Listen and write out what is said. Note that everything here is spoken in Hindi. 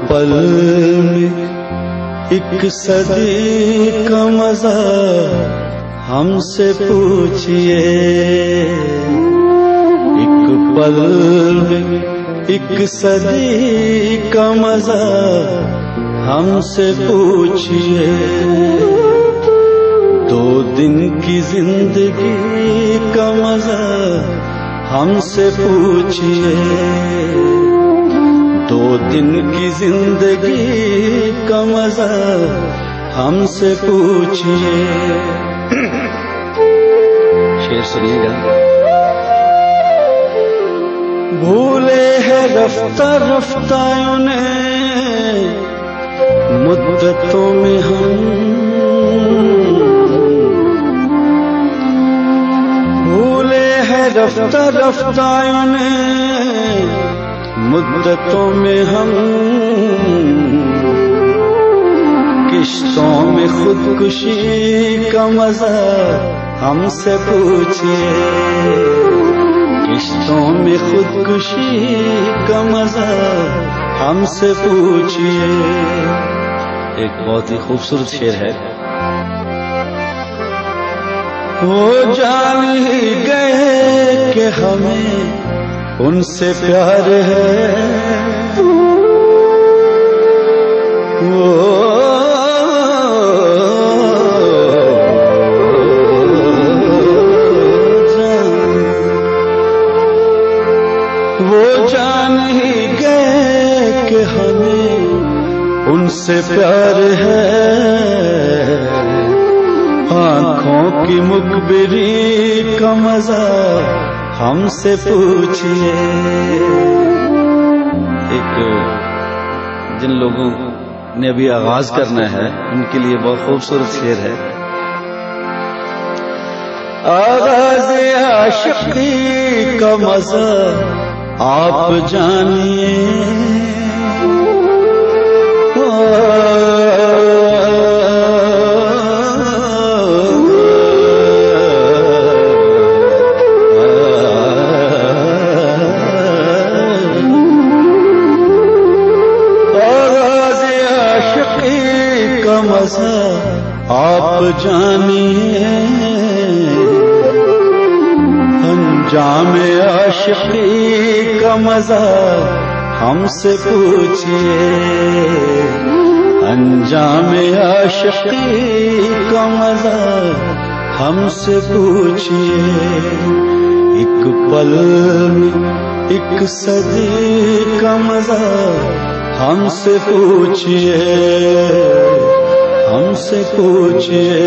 पल में एक सदी का मजा हमसे पूछिए, एक पल में एक सदी का मजा हमसे पूछिए। 2 दिन की जिंदगी का मजा हमसे पूछिए, 2 दिन की जिंदगी का मजा हमसे पूछिए। शेर सुनिएगा। भूले हैं रफ्ता रफ्ता उन्हें मुद्दतों में हम, भूले हैं रफ्ता रफ्ता उन्हें मुद्दतों में हम। किश्तों में खुदकुशी का मजा हमसे पूछिए, किश्तों में खुदकुशी का मजा हमसे पूछिए। एक बहुत ही खूबसूरत शेर है। वो जान ही गए कि हमें उनसे प्यार है, वो जान ही गए कि हमें उनसे प्यार है। आँखों की मुखबिरी का मजा हमसे पूछिए। एक जिन लोगों ने अभी आगाज करना है उनके लिए बहुत खूबसूरत शेर है। आगाज आशिकी का मजा आप जानिए, आप जानिए। अंजाम आशिकी का मजा हमसे पूछिए, अंजाम आशिकी का मजा हमसे पूछिए। एक पल में एक सदी का मजा हमसे पूछिए, हमसे पूछिए।